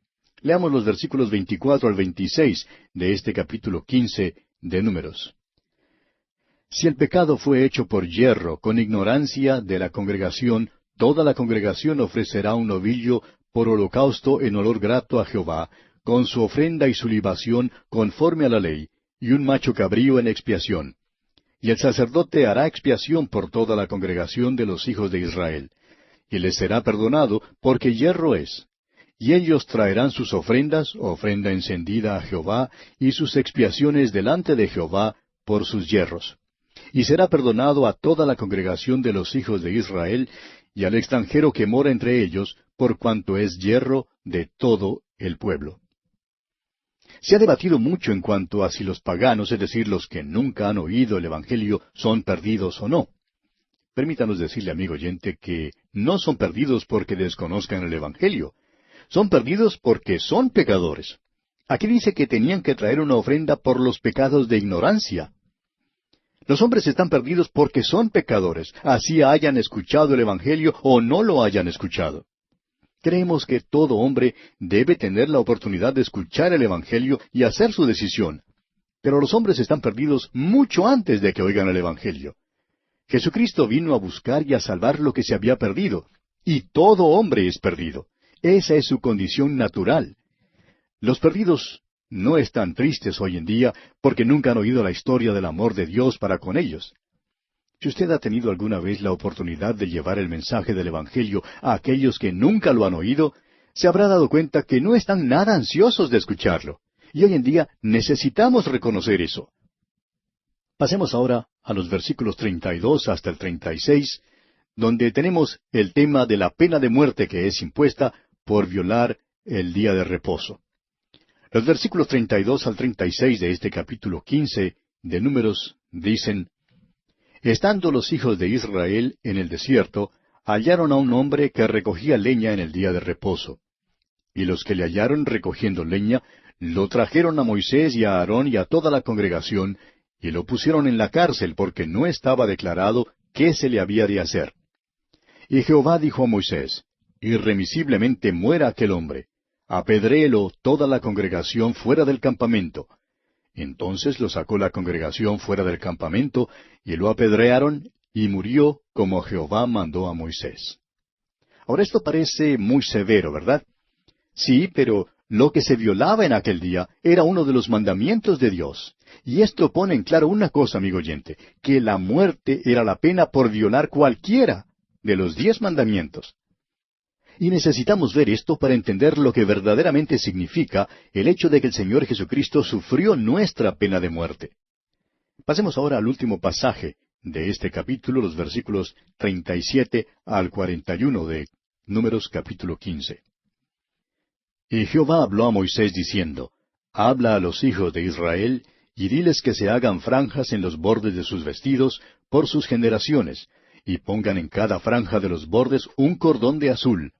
Leamos los versículos 24 al 26 de este capítulo 15 de Números. Si el pecado fue hecho por yerro, con ignorancia de la congregación, toda la congregación ofrecerá un novillo por holocausto en olor grato a Jehová, con su ofrenda y su libación conforme a la ley, y un macho cabrío en expiación. Y el sacerdote hará expiación por toda la congregación de los hijos de Israel. Y les será perdonado, porque yerro es. Y ellos traerán sus ofrendas, ofrenda encendida a Jehová, y sus expiaciones delante de Jehová por sus yerros. Y será perdonado a toda la congregación de los hijos de Israel, y al extranjero que mora entre ellos, por cuanto es yerro de todo el pueblo. Se ha debatido mucho en cuanto a si los paganos, es decir, los que nunca han oído el Evangelio, son perdidos o no. Permítanos decirle, amigo oyente, que no son perdidos porque desconozcan el Evangelio. Son perdidos porque son pecadores. Aquí dice que tenían que traer una ofrenda por los pecados de ignorancia. Los hombres están perdidos porque son pecadores, así hayan escuchado el Evangelio o no lo hayan escuchado. Creemos que todo hombre debe tener la oportunidad de escuchar el Evangelio y hacer su decisión. Pero los hombres están perdidos mucho antes de que oigan el Evangelio. Jesucristo vino a buscar y a salvar lo que se había perdido, y todo hombre es perdido. Esa es su condición natural. Los perdidos no están tristes hoy en día porque nunca han oído la historia del amor de Dios para con ellos. Si usted ha tenido alguna vez la oportunidad de llevar el mensaje del Evangelio a aquellos que nunca lo han oído, se habrá dado cuenta que no están nada ansiosos de escucharlo. Y hoy en día necesitamos reconocer eso. Pasemos ahora a los versículos 32 hasta el 36, donde tenemos el tema de la pena de muerte que es impuesta por violar el día de reposo. Los versículos 32 al 36 de este capítulo 15 de Números dicen: Estando los hijos de Israel en el desierto, hallaron a un hombre que recogía leña en el día de reposo. Y los que le hallaron recogiendo leña, lo trajeron a Moisés y a Aarón y a toda la congregación, y lo pusieron en la cárcel porque no estaba declarado qué se le había de hacer. Y Jehová dijo a Moisés: Irremisiblemente muera aquel hombre. Apedréelo toda la congregación fuera del campamento. Entonces lo sacó la congregación fuera del campamento, y lo apedrearon, y murió como Jehová mandó a Moisés. Ahora esto parece muy severo, ¿verdad? Sí, pero lo que se violaba en aquel día era uno de los mandamientos de Dios. Y esto pone en claro una cosa, amigo oyente, que la muerte era la pena por violar cualquiera de los 10 mandamientos. Y necesitamos ver esto para entender lo que verdaderamente significa el hecho de que el Señor Jesucristo sufrió nuestra pena de muerte. Pasemos ahora al último pasaje de este capítulo, los versículos 37 al 41 de Números capítulo 15. Y Jehová habló a Moisés diciendo: Habla a los hijos de Israel, y diles que se hagan franjas en los bordes de sus vestidos por sus generaciones, y pongan en cada franja de los bordes un cordón de azul.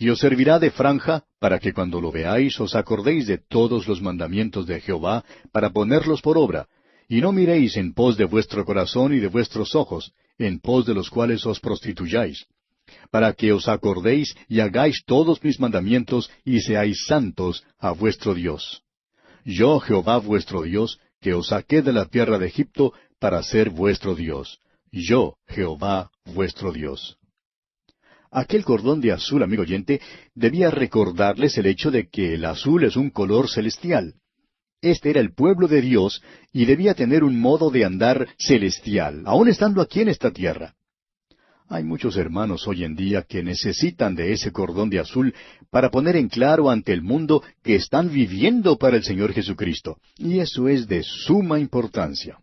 Y os servirá de franja, para que cuando lo veáis os acordéis de todos los mandamientos de Jehová, para ponerlos por obra, y no miréis en pos de vuestro corazón y de vuestros ojos, en pos de los cuales os prostituyáis, para que os acordéis y hagáis todos mis mandamientos, y seáis santos a vuestro Dios. Yo, Jehová vuestro Dios, que os saqué de la tierra de Egipto, para ser vuestro Dios. Yo, Jehová vuestro Dios. Aquel cordón de azul, amigo oyente, debía recordarles el hecho de que el azul es un color celestial. Este era el pueblo de Dios y debía tener un modo de andar celestial, aun estando aquí en esta tierra. Hay muchos hermanos hoy en día que necesitan de ese cordón de azul para poner en claro ante el mundo que están viviendo para el Señor Jesucristo, y eso es de suma importancia.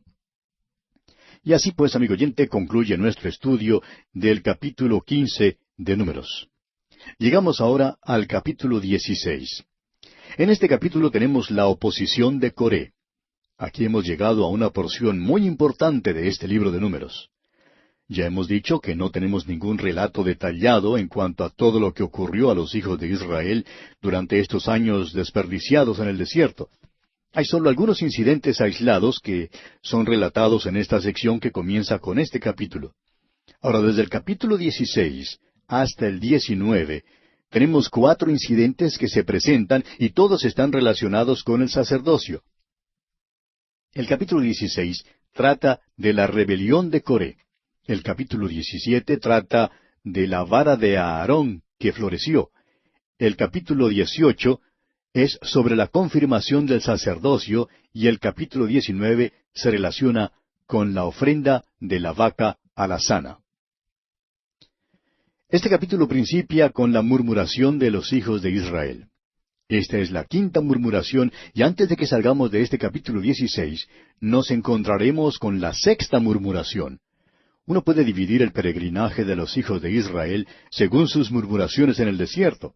Y así pues, amigo oyente, concluye nuestro estudio del capítulo 15 de Números. Llegamos ahora al capítulo 16. En este capítulo tenemos la oposición de Coré. Aquí hemos llegado a una porción muy importante de este libro de Números. Ya hemos dicho que no tenemos ningún relato detallado en cuanto a todo lo que ocurrió a los hijos de Israel durante estos años desperdiciados en el desierto. Hay solo algunos incidentes aislados que son relatados en esta sección que comienza con este capítulo. Ahora, desde el capítulo 16 hasta el 19, tenemos 4 incidentes que se presentan y todos están relacionados con el sacerdocio. El capítulo 16 trata de la rebelión de Coré. El capítulo 17 trata de la vara de Aarón que floreció. El capítulo 18 es sobre la confirmación del sacerdocio y el capítulo 19 se relaciona con la ofrenda de la vaca alazana. Este capítulo principia con la murmuración de los hijos de Israel. Esta es la 5ª murmuración, y antes de que salgamos de este capítulo 16, nos encontraremos con la 6ª murmuración. Uno puede dividir el peregrinaje de los hijos de Israel según sus murmuraciones en el desierto.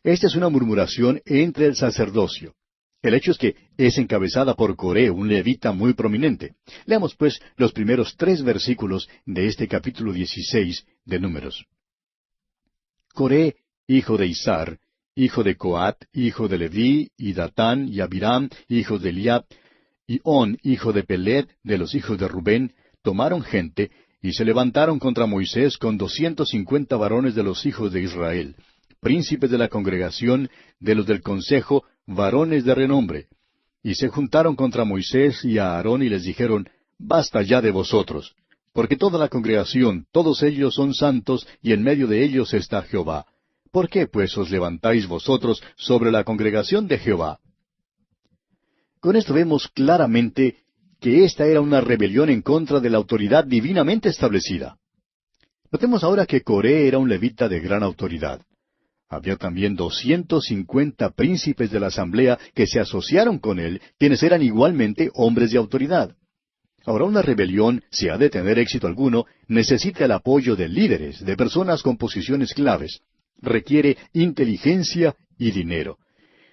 Esta es una murmuración entre el sacerdocio. El hecho es que es encabezada por Coré, un levita muy prominente. Leamos pues los primeros 3 versículos de este capítulo 16 de Números. Coré, hijo de Izar, hijo de Coat, hijo de Leví, y Datán, y Abiram, hijo de Eliab, y On, hijo de Pelet, de los hijos de Rubén, tomaron gente, y se levantaron contra Moisés con 250 varones de los hijos de Israel, príncipes de la congregación, de los del consejo, varones de renombre. Y se juntaron contra Moisés y a Aarón y les dijeron, Basta ya de vosotros, porque toda la congregación, todos ellos son santos, y en medio de ellos está Jehová. ¿Por qué pues os levantáis vosotros sobre la congregación de Jehová? Con esto vemos claramente que esta era una rebelión en contra de la autoridad divinamente establecida. Notemos ahora que Coré era un levita de gran autoridad. Había también 250 príncipes de la asamblea que se asociaron con él, quienes eran igualmente hombres de autoridad. Ahora, una rebelión, si ha de tener éxito alguno, necesita el apoyo de líderes, de personas con posiciones claves. Requiere inteligencia y dinero.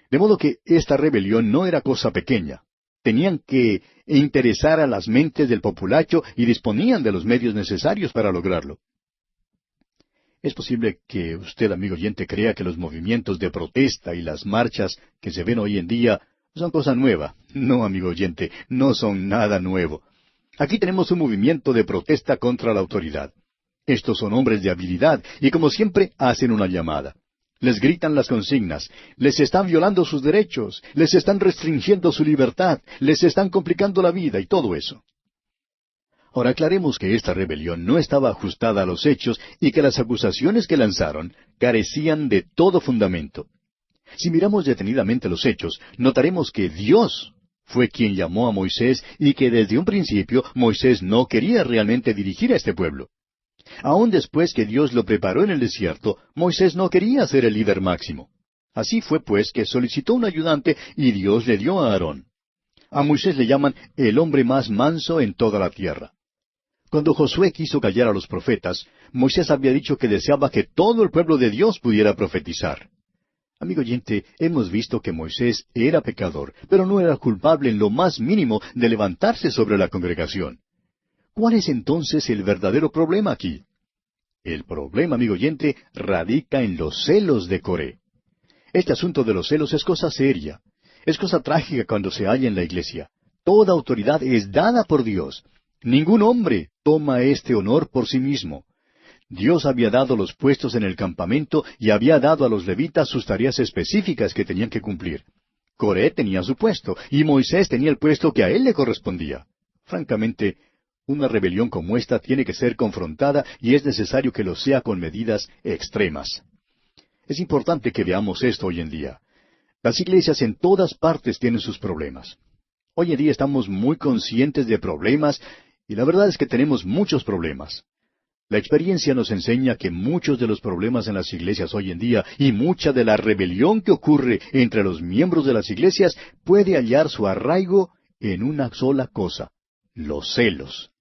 De modo que esta rebelión no era cosa pequeña. Tenían que interesar a las mentes del populacho y disponían de los medios necesarios para lograrlo. Es posible que usted, amigo oyente, crea que los movimientos de protesta y las marchas que se ven hoy en día son cosa nueva. No, amigo oyente, no son nada nuevo. Aquí tenemos un movimiento de protesta contra la autoridad. Estos son hombres de habilidad y como siempre hacen una llamada. Les gritan las consignas, les están violando sus derechos, les están restringiendo su libertad, les están complicando la vida y todo eso. Ahora aclaremos que esta rebelión no estaba ajustada a los hechos y que las acusaciones que lanzaron carecían de todo fundamento. Si miramos detenidamente los hechos, notaremos que Dios fue quien llamó a Moisés y que desde un principio Moisés no quería realmente dirigir a este pueblo. Aun después que Dios lo preparó en el desierto, Moisés no quería ser el líder máximo. Así fue pues que solicitó un ayudante y Dios le dio a Aarón. A Moisés le llaman el hombre más manso en toda la tierra. Cuando Josué quiso callar a los profetas, Moisés había dicho que deseaba que todo el pueblo de Dios pudiera profetizar. Amigo oyente, hemos visto que Moisés era pecador, pero no era culpable en lo más mínimo de levantarse sobre la congregación. ¿Cuál es entonces el verdadero problema aquí? El problema, amigo oyente, radica en los celos de Coré. Este asunto de los celos es cosa seria. Es cosa trágica cuando se halla en la iglesia. Toda autoridad es dada por Dios. Ningún hombre toma este honor por sí mismo. Dios había dado los puestos en el campamento y había dado a los levitas sus tareas específicas que tenían que cumplir. Coré tenía su puesto y Moisés tenía el puesto que a él le correspondía. Francamente, Una rebelión como esta tiene que ser confrontada y es necesario que lo sea con medidas extremas. Es importante que veamos esto hoy en día. Las iglesias en todas partes tienen sus problemas. Hoy en día estamos muy conscientes de problemas y la verdad es que tenemos muchos problemas. La experiencia nos enseña que muchos de los problemas en las iglesias hoy en día y mucha de la rebelión que ocurre entre los miembros de las iglesias puede hallar su arraigo en una sola cosa: los celos.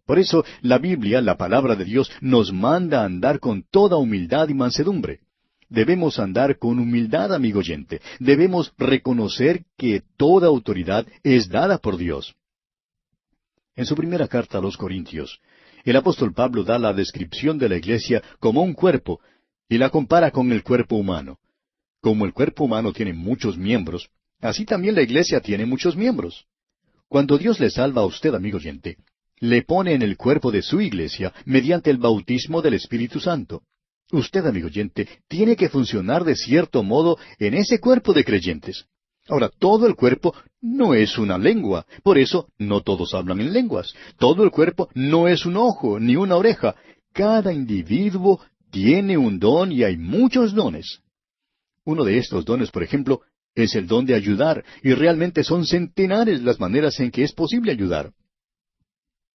Por eso la Biblia, la palabra de Dios, nos manda a andar con toda humildad y mansedumbre. Debemos andar con humildad, amigo oyente. Debemos reconocer que toda autoridad es dada por Dios. En su primera carta a los Corintios, el apóstol Pablo da la descripción de la iglesia como un cuerpo y la compara con el cuerpo humano. Como el cuerpo humano tiene muchos miembros, así también la iglesia tiene muchos miembros. Cuando Dios le salva a usted, amigo oyente, le pone en el cuerpo de su iglesia mediante el bautismo del Espíritu Santo. Usted, amigo oyente, tiene que funcionar de cierto modo en ese cuerpo de creyentes. Ahora, todo el cuerpo no es una lengua, por eso no todos hablan en lenguas. Todo el cuerpo no es un ojo ni una oreja. Cada individuo tiene un don y hay muchos dones. Uno de estos dones, por ejemplo, es el don de ayudar, y realmente son centenares las maneras en que es posible ayudar.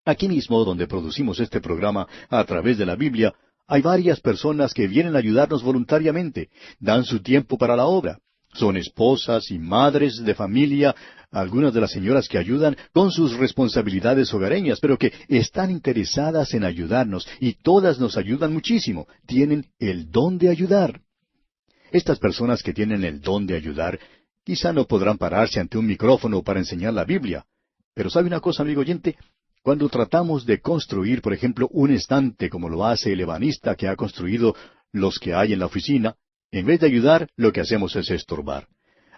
Aquí mismo, donde producimos este programa a través de la Biblia, hay varias personas que vienen a ayudarnos voluntariamente, dan su tiempo para la obra. Son esposas y madres de familia, algunas de las señoras que ayudan con sus responsabilidades hogareñas, pero que están interesadas en ayudarnos, y todas nos ayudan muchísimo. Tienen el don de ayudar. Estas personas que tienen el don de ayudar, quizá no podrán pararse ante un micrófono para enseñar la Biblia. Pero ¿sabe una cosa, amigo oyente? Cuando tratamos de construir, por ejemplo, un estante como lo hace el ebanista que ha construido los que hay en la oficina, en vez de ayudar, lo que hacemos es estorbar.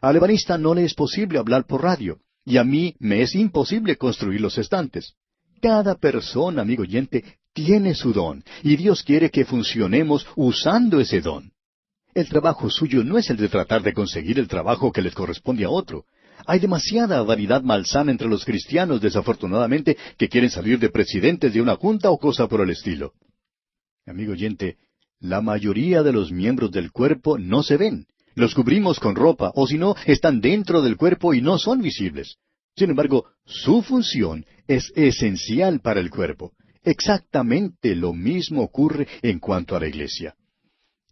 Al ebanista no le es posible hablar por radio, y a mí me es imposible construir los estantes. Cada persona, amigo oyente, tiene su don, y Dios quiere que funcionemos usando ese don. El trabajo suyo no es el de tratar de conseguir el trabajo que les corresponde a otro. Hay demasiada vanidad malsana entre los cristianos, desafortunadamente, que quieren salir de presidentes de una junta o cosa por el estilo. Amigo oyente, la mayoría de los miembros del cuerpo no se ven. Los cubrimos con ropa, o si no, están dentro del cuerpo y no son visibles. Sin embargo, su función es esencial para el cuerpo. Exactamente lo mismo ocurre en cuanto a la iglesia.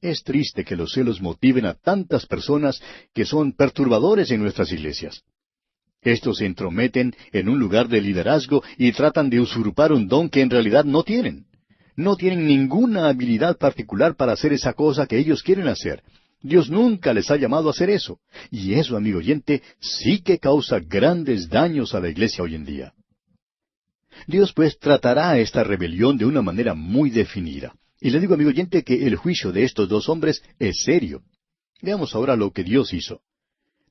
Es triste que los celos motiven a tantas personas que son perturbadores en nuestras iglesias. Estos se entrometen en un lugar de liderazgo y tratan de usurpar un don que en realidad no tienen. No tienen ninguna habilidad particular para hacer esa cosa que ellos quieren hacer. Dios nunca les ha llamado a hacer eso. Y eso, amigo oyente, sí que causa grandes daños a la iglesia hoy en día. Dios pues tratará a esta rebelión de una manera muy definida. Y le digo, amigo oyente, que el juicio de estos dos hombres es serio. Veamos ahora lo que Dios hizo.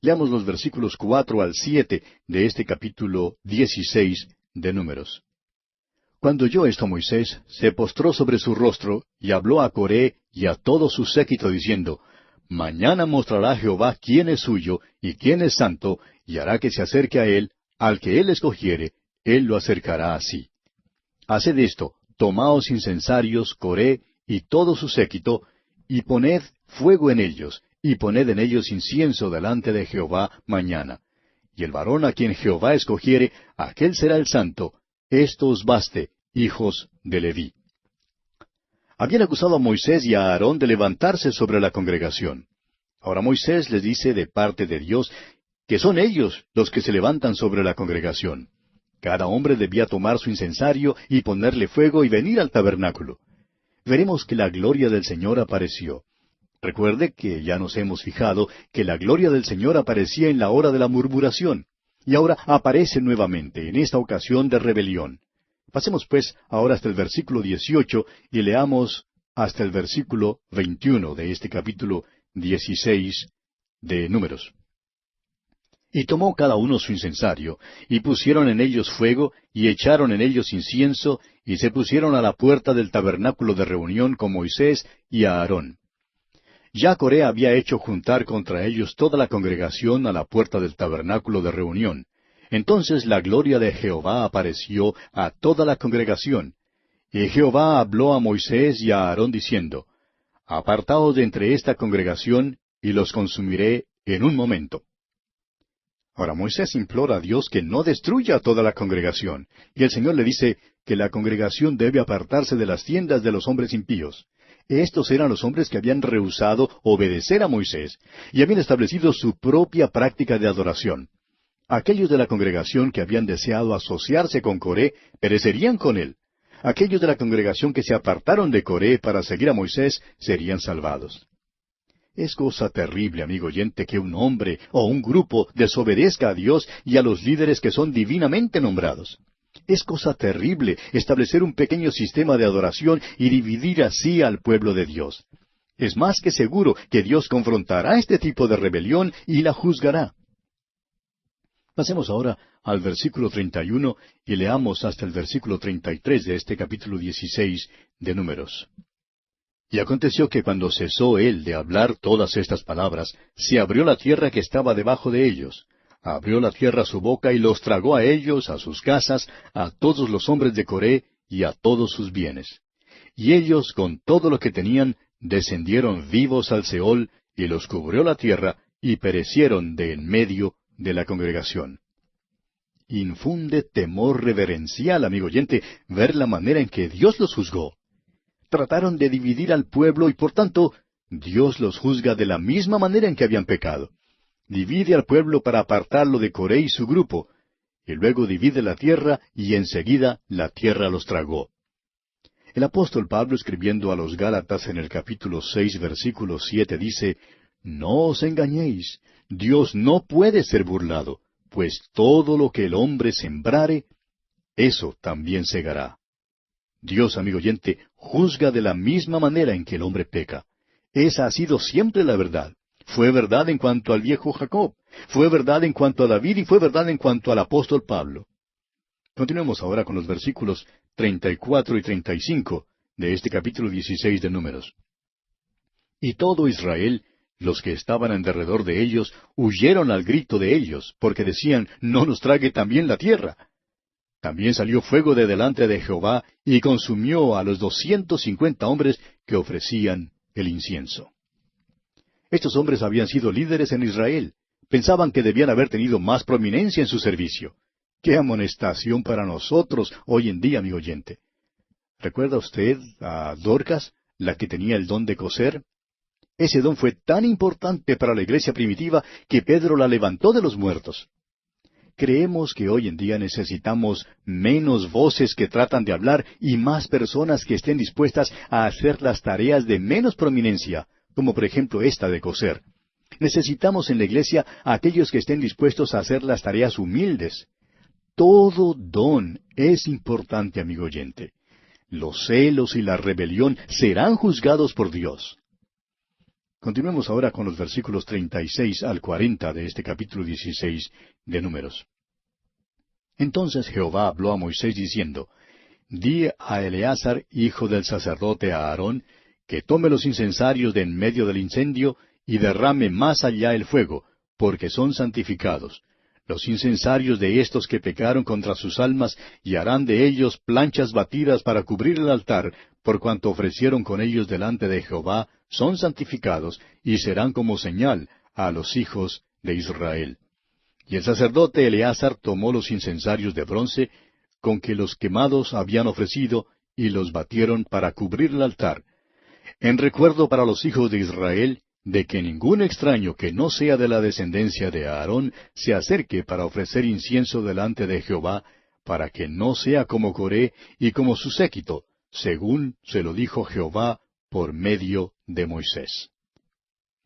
Leamos los versículos 4 al 7 de este capítulo 16 de Números. Cuando oyó esto Moisés, se postró sobre su rostro, y habló a Coré y a todo su séquito, diciendo, Mañana mostrará Jehová quién es suyo y quién es santo, y hará que se acerque a él, al que él escogiere, él lo acercará a sí. Haced esto, tomaos incensarios, Coré y todo su séquito, y poned fuego en ellos, y poned en ellos incienso delante de Jehová mañana. Y el varón a quien Jehová escogiere, aquel será el santo. Esto os baste, hijos de Leví. Habían acusado a Moisés y a Aarón de levantarse sobre la congregación. Ahora Moisés les dice de parte de Dios que son ellos los que se levantan sobre la congregación. Cada hombre debía tomar su incensario y ponerle fuego y venir al tabernáculo. Veremos que la gloria del Señor apareció. Recuerde que ya nos hemos fijado que la gloria del Señor aparecía en la hora de la murmuración, y ahora aparece nuevamente, en esta ocasión de rebelión. Pasemos pues ahora hasta el versículo 18 y leamos hasta el versículo 21 de este capítulo 16 de Números. Y tomó cada uno su incensario, y pusieron en ellos fuego, y echaron en ellos incienso, y se pusieron a la puerta del tabernáculo de reunión con Moisés y a Aarón. Ya Coré había hecho juntar contra ellos toda la congregación a la puerta del tabernáculo de reunión. Entonces la gloria de Jehová apareció a toda la congregación. Y Jehová habló a Moisés y a Aarón diciendo, Apartaos de entre esta congregación, y los consumiré en un momento. Ahora Moisés implora a Dios que no destruya a toda la congregación, y el Señor le dice que la congregación debe apartarse de las tiendas de los hombres impíos. Estos eran los hombres que habían rehusado obedecer a Moisés, y habían establecido su propia práctica de adoración. Aquellos de la congregación que habían deseado asociarse con Coré perecerían con él. Aquellos de la congregación que se apartaron de Coré para seguir a Moisés serían salvados. Es cosa terrible, amigo oyente, que un hombre o un grupo desobedezca a Dios y a los líderes que son divinamente nombrados. Es cosa terrible establecer un pequeño sistema de adoración y dividir así al pueblo de Dios. Es más que seguro que Dios confrontará este tipo de rebelión y la juzgará. Pasemos ahora al versículo 31 y leamos hasta el versículo 33 de este capítulo 16 de Números. Y aconteció que cuando cesó él de hablar todas estas palabras, se abrió la tierra que estaba debajo de ellos. Abrió la tierra su boca y los tragó a ellos, a sus casas, a todos los hombres de Coré y a todos sus bienes. Y ellos, con todo lo que tenían, descendieron vivos al Seol, y los cubrió la tierra, y perecieron de en medio de la congregación. Infunde temor reverencial, amigo oyente, ver la manera en que Dios los juzgó. Trataron de dividir al pueblo y por tanto Dios los juzga de la misma manera en que habían pecado. Divide al pueblo para apartarlo de Coré y su grupo, y luego divide la tierra y enseguida la tierra los tragó. El apóstol Pablo, escribiendo a los Gálatas en el capítulo 6, versículo 7, dice, No os engañéis, Dios no puede ser burlado, pues todo lo que el hombre sembrare, eso también segará. Dios, amigo oyente, juzga de la misma manera en que el hombre peca. Esa ha sido siempre la verdad. Fue verdad en cuanto al viejo Jacob, fue verdad en cuanto a David y fue verdad en cuanto al apóstol Pablo. Continuemos ahora con los versículos 34 y 35 de este capítulo 16 de Números. Y todo Israel, los que estaban en derredor de ellos, huyeron al grito de ellos, porque decían, No nos trague también la tierra. También salió fuego de delante de Jehová y consumió a los 250 hombres que ofrecían el incienso. Estos hombres habían sido líderes en Israel. Pensaban que debían haber tenido más prominencia en su servicio. ¡Qué amonestación para nosotros hoy en día, amigo oyente! ¿Recuerda usted a Dorcas, la que tenía el don de coser? Ese don fue tan importante para la iglesia primitiva que Pedro la levantó de los muertos. Creemos que hoy en día necesitamos menos voces que tratan de hablar y más personas que estén dispuestas a hacer las tareas de menos prominencia, como por ejemplo esta de coser. Necesitamos en la iglesia a aquellos que estén dispuestos a hacer las tareas humildes. Todo don es importante, amigo oyente. Los celos y la rebelión serán juzgados por Dios. Continuemos ahora con los versículos 36 al 40 de este capítulo 16 de Números. Entonces Jehová habló a Moisés diciendo, Di a Eleazar, hijo del sacerdote Aarón, que tome los incensarios de en medio del incendio y derrame más allá el fuego, porque son santificados. Los incensarios de estos que pecaron contra sus almas, y harán de ellos planchas batidas para cubrir el altar, por cuanto ofrecieron con ellos delante de Jehová, son santificados, y serán como señal a los hijos de Israel. Y el sacerdote Eleazar tomó los incensarios de bronce, con que los quemados habían ofrecido, y los batieron para cubrir el altar, en recuerdo para los hijos de Israel, de que ningún extraño que no sea de la descendencia de Aarón se acerque para ofrecer incienso delante de Jehová, para que no sea como Coré y como su séquito, según se lo dijo Jehová por medio de Moisés.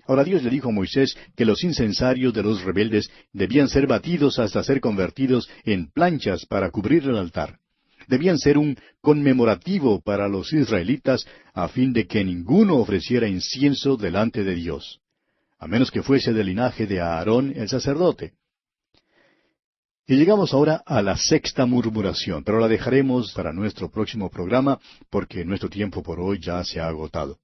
Ahora Dios le dijo a Moisés que los incensarios de los rebeldes debían ser batidos hasta ser convertidos en planchas para cubrir el altar. Debían ser un conmemorativo para los israelitas a fin de que ninguno ofreciera incienso delante de Dios, a menos que fuese del linaje de Aarón el sacerdote. Y llegamos ahora a la sexta murmuración, pero la dejaremos para nuestro próximo programa porque nuestro tiempo por hoy ya se ha agotado.